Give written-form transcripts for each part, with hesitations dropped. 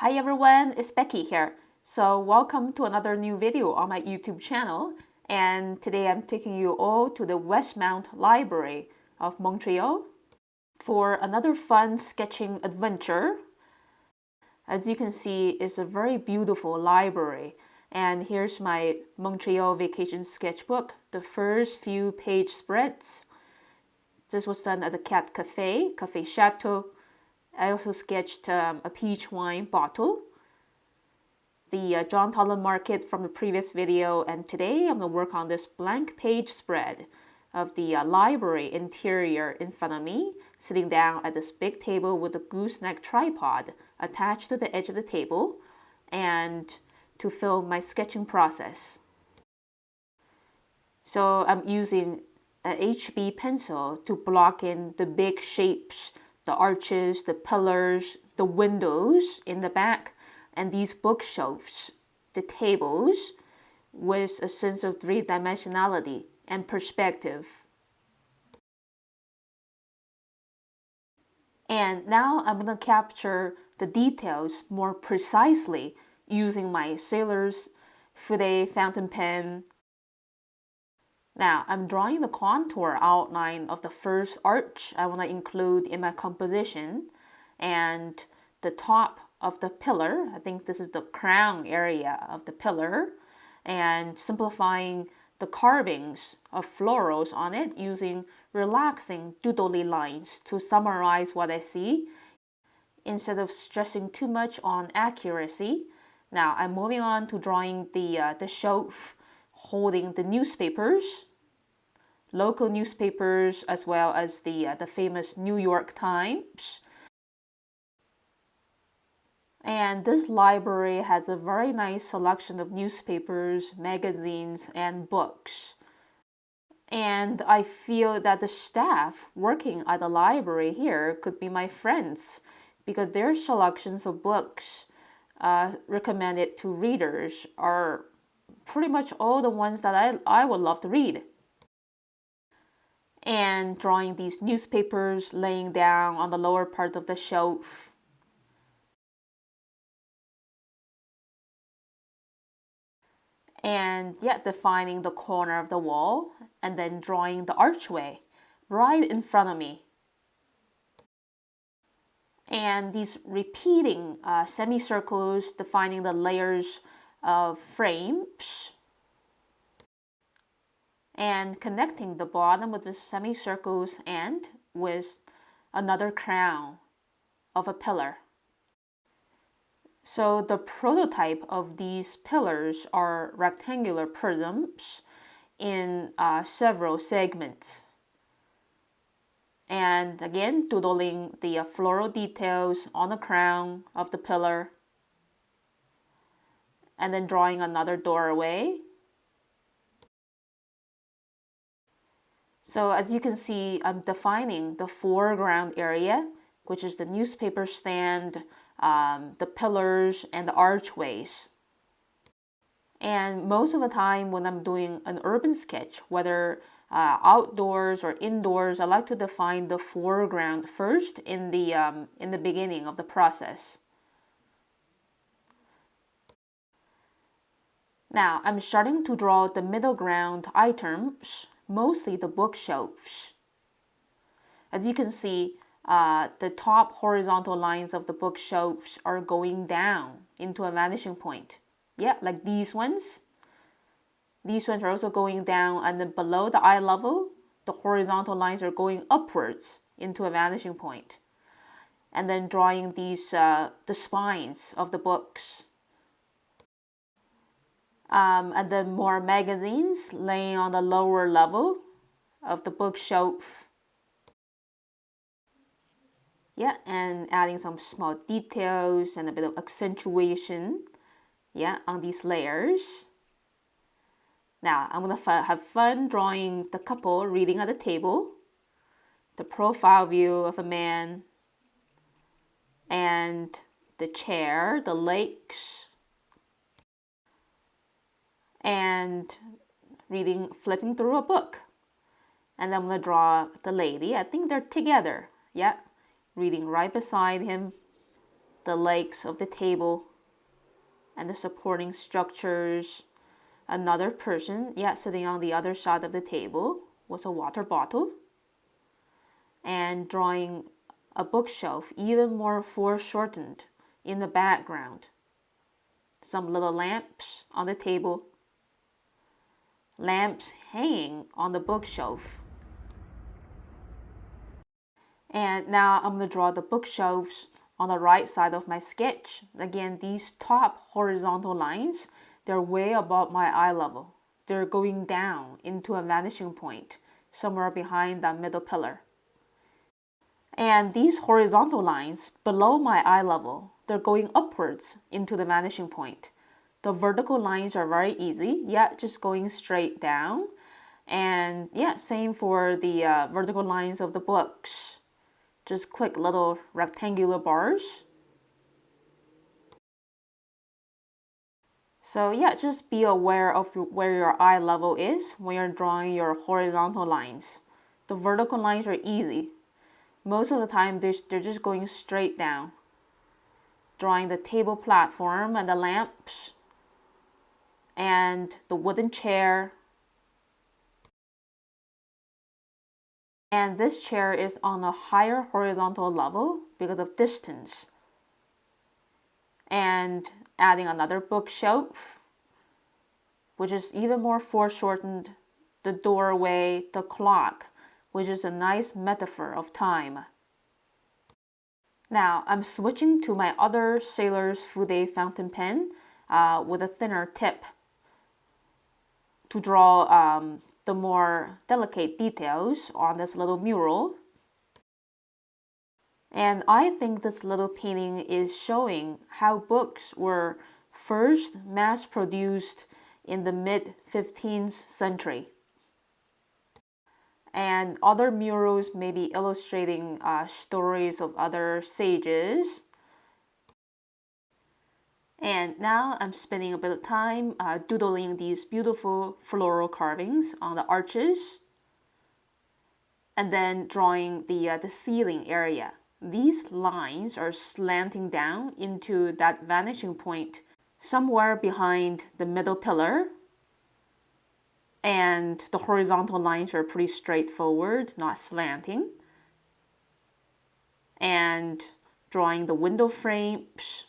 Hi everyone, it's Becky here. So welcome to another new video on my YouTube channel. And today I'm taking you all to the Westmount Library of Montreal for another fun sketching adventure. As you can see, it's a very beautiful library. And here's my Montreal vacation sketchbook, the first few page spreads. This was done at the Cat Cafe Chateau. I also sketched a peach wine bottle, the John Toland market from the previous video, and today I'm going to work on this blank page spread of the library interior in front of me, sitting down at this big table with a gooseneck tripod attached to the edge of the table, and to film my sketching process. So I'm using a HB pencil to block in the big shapes, the arches, the pillars, the windows in the back, and these bookshelves, the tables, with a sense of three-dimensionality and perspective. And now I'm going to capture the details more precisely using my sailor's fude fountain pen. Now I'm drawing the contour outline of the first arch I want to include in my composition, and the top of the pillar. I think this is the crown area of the pillar, and simplifying the carvings of florals on it using relaxing doodly lines to summarize what I see instead of stressing too much on accuracy. Now I'm moving on to drawing the shelf holding the newspapers, local newspapers, as well as the famous New York Times. And this library has a very nice selection of newspapers, magazines, and books. And I feel that the staff working at the library here could be my friends, because their selections of books recommended to readers are pretty much all the ones that I would love to read. And drawing these newspapers laying down on the lower part of the shelf. And defining the corner of the wall, and then drawing the archway right in front of me. And these repeating semicircles defining the layers of frames, and connecting the bottom with the semicircles and with another crown of a pillar. So the prototype of these pillars are rectangular prisms in several segments. And again, doodling the floral details on the crown of the pillar, and then drawing another doorway. So as you can see, I'm defining the foreground area, which is the newspaper stand, the pillars, and the archways. And most of the time when I'm doing an urban sketch, whether outdoors or indoors, I like to define the foreground first in the beginning of the process. Now I'm starting to draw the middle ground items, mostly the bookshelves. As you can see, the top horizontal lines of the bookshelves are going down into a vanishing point. Yeah, like these ones. These ones are also going down, and then below the eye level, the horizontal lines are going upwards into a vanishing point. And then drawing these, the spines of the books. And then more magazines laying on the lower level of the bookshelf. Yeah, and adding some small details and a bit of accentuation, on these layers. Now, I'm going to have fun drawing the couple reading at the table, the profile view of a man, and the chair, the legs, and flipping through a book. And I'm going to draw the lady. I think they're together, reading right beside him. the legs of the table and the supporting structures. Another person, sitting on the other side of the table with a water bottle. And drawing a bookshelf even more foreshortened in the background. Some little lamps on the table. Lamps hanging on the bookshelf. And now I'm going to draw the bookshelves on the right side of my sketch. Again, these top horizontal lines, they're way above my eye level. They're going down into a vanishing point, somewhere behind that middle pillar. And these horizontal lines below my eye level, they're going upwards into the vanishing point. The vertical lines are very easy, just going straight down. And same for the vertical lines of the books. Just quick little rectangular bars. So just be aware of where your eye level is when you're drawing your horizontal lines. The vertical lines are easy. Most of the time, they're just going straight down. Drawing the table platform and the lamps and the wooden chair. And this chair is on a higher horizontal level because of distance. And adding another bookshelf, which is even more foreshortened. The doorway, the clock, which is a nice metaphor of time. Now I'm switching to my other Sailor's Fude fountain pen with a thinner tip to draw the more delicate details on this little mural. And I think this little painting is showing how books were first mass-produced in the mid-15th century. And other murals may be illustrating stories of other sages. And now I'm spending a bit of time doodling these beautiful floral carvings on the arches. And then drawing the ceiling area. These lines are slanting down into that vanishing point somewhere behind the middle pillar. And the horizontal lines are pretty straightforward, not slanting. And drawing the window frames.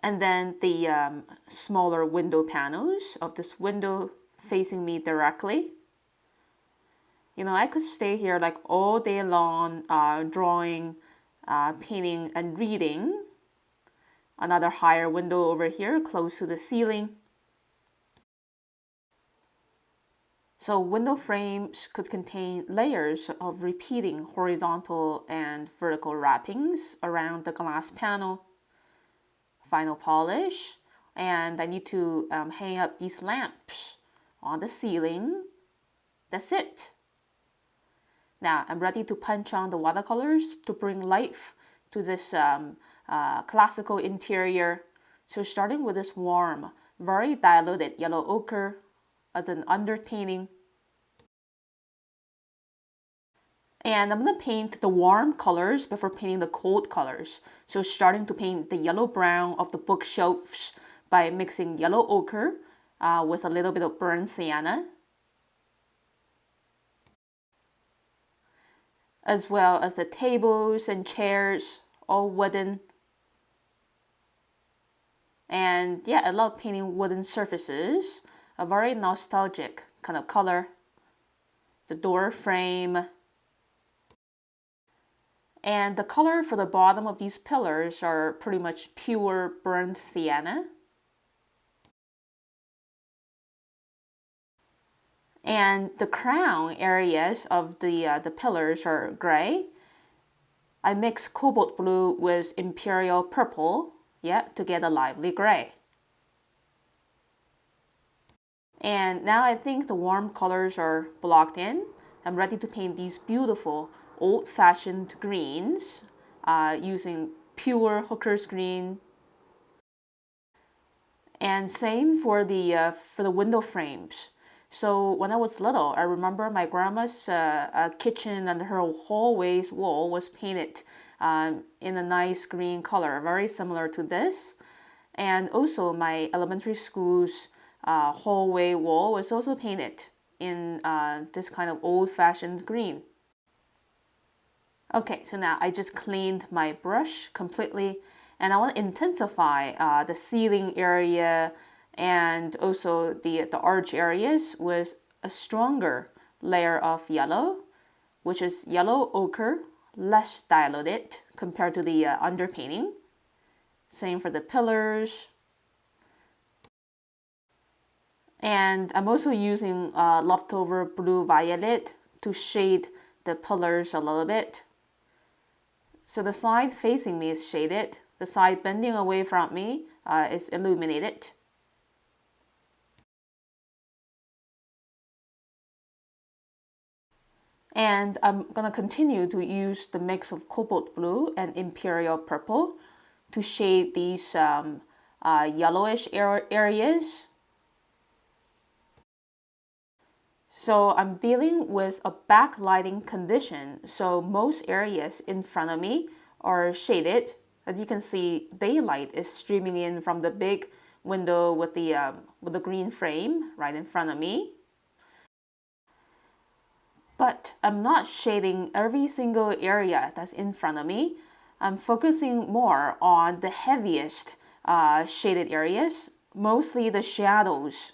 And then the smaller window panels of this window facing me directly. I could stay here like all day long, drawing, painting, and reading. Another higher window over here, close to the ceiling. So window frames could contain layers of repeating horizontal and vertical wrappings around the glass panel. Final polish, and I need to hang up these lamps on the ceiling. That's it. Now I'm ready to punch on the watercolors to bring life to this classical interior. So starting with this warm, very diluted yellow ochre as an underpainting. And I'm going to paint the warm colors before painting the cold colors. So starting to paint the yellow-brown of the bookshelves by mixing yellow ochre with a little bit of burnt sienna. As well as the tables and chairs, all wooden. And I love painting wooden surfaces. A very nostalgic kind of color. The door frame. And the color for the bottom of these pillars are pretty much pure burnt sienna. And the crown areas of the pillars are gray. I mix cobalt blue with imperial purple, to get a lively gray. And now I think the warm colors are blocked in. I'm ready to paint these beautiful old-fashioned greens using pure hooker's green. And same for the window frames. So when I was little, I remember my grandma's kitchen and her hallway's wall was painted in a nice green color, very similar to this. And also my elementary school's hallway wall was also painted in this kind of old-fashioned green. Okay, so now I just cleaned my brush completely, and I want to intensify the ceiling area and also the arch areas with a stronger layer of yellow, which is yellow ochre, less diluted compared to the underpainting. Same for the pillars. And I'm also using leftover blue violet to shade the pillars a little bit. So the side facing me is shaded. The side bending away from me is illuminated. And I'm going to continue to use the mix of cobalt blue and imperial purple to shade these yellowish areas. So I'm dealing with a backlighting condition, so most areas in front of me are shaded. As you can see, daylight is streaming in from the big window with the green frame right in front of me. But I'm not shading every single area that's in front of me. I'm focusing more on the heaviest shaded areas, mostly the shadows.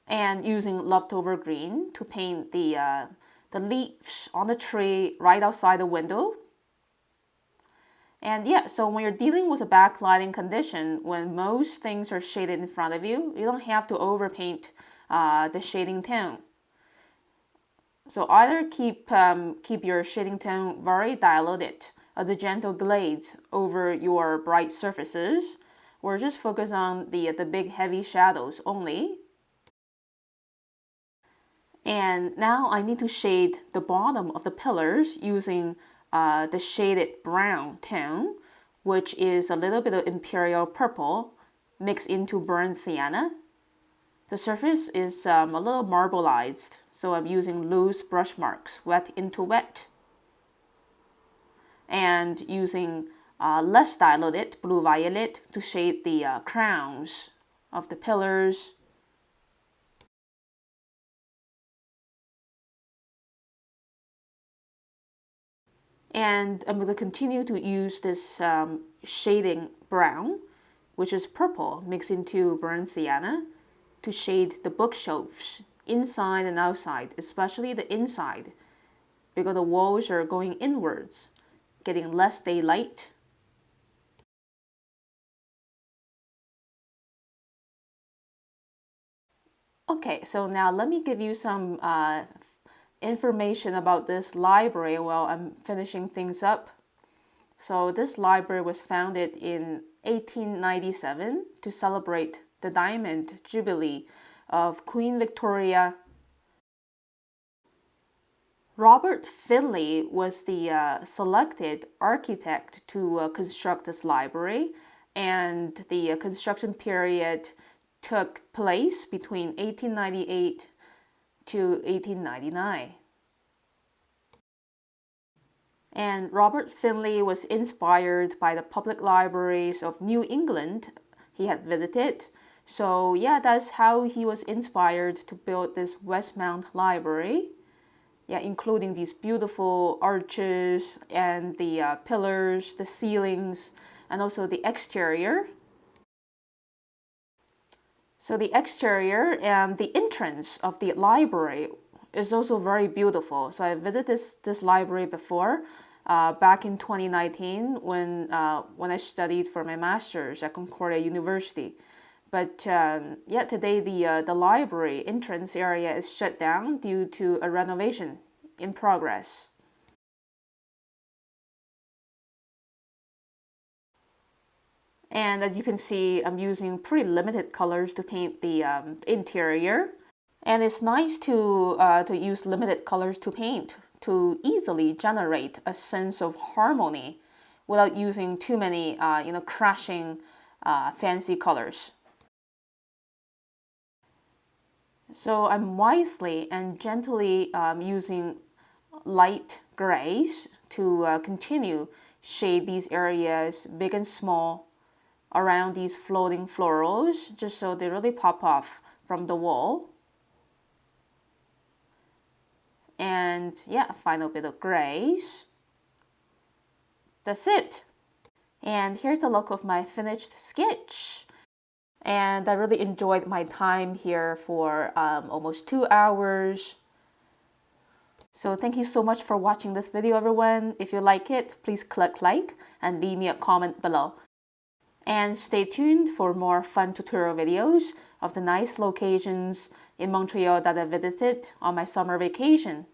And using leftover green to paint the leaves on the tree right outside the window. And yeah, so when you're dealing with a backlighting condition, when most things are shaded in front of you, you don't have to overpaint the shading tone. So either keep your shading tone very diluted, as a gentle glaze over your bright surfaces, or just focus on the big heavy shadows only. And now I need to shade the bottom of the pillars using the shaded brown tone, which is a little bit of imperial purple mixed into burnt sienna. The surface is a little marbleized, so I'm using loose brush marks, wet into wet. And using less diluted blue violet to shade the crowns of the pillars. And I'm going to continue to use this shading brown, which is purple mixed into burnt sienna, to shade the bookshelves inside and outside, especially the inside, because the walls are going inwards, getting less daylight. Okay, so now let me give you some information about this library while I'm finishing things up. So this library was founded in 1897 to celebrate the Diamond Jubilee of Queen Victoria. Robert Finley was the selected architect to construct this library, and the construction period took place between 1898 to 1899. And Robert Finley was inspired by the public libraries of New England he had visited. So yeah, that's how he was inspired to build this Westmount Library. Yeah, including these beautiful arches and the pillars, the ceilings, and also the exterior. So the exterior and the entrance of the library is also very beautiful. So I visited this library before, back in 2019 when I studied for my master's at Concordia University. But yeah, today the library entrance area is shut down due to a renovation in progress. And as you can see, I'm using pretty limited colors to paint the interior. And it's nice to use limited colors to paint to easily generate a sense of harmony without using too many, crashing fancy colors. So I'm wisely and gently using light grays to continue shade these areas big and small around these floating florals, just so they really pop off from the wall. And yeah, a final bit of grays. That's it. And here's the look of my finished sketch. And I really enjoyed my time here for almost 2 hours. So thank you so much for watching this video, everyone. If you like it, please click like and leave me a comment below. And stay tuned for more fun tutorial videos of the nice locations in Montreal that I visited on my summer vacation.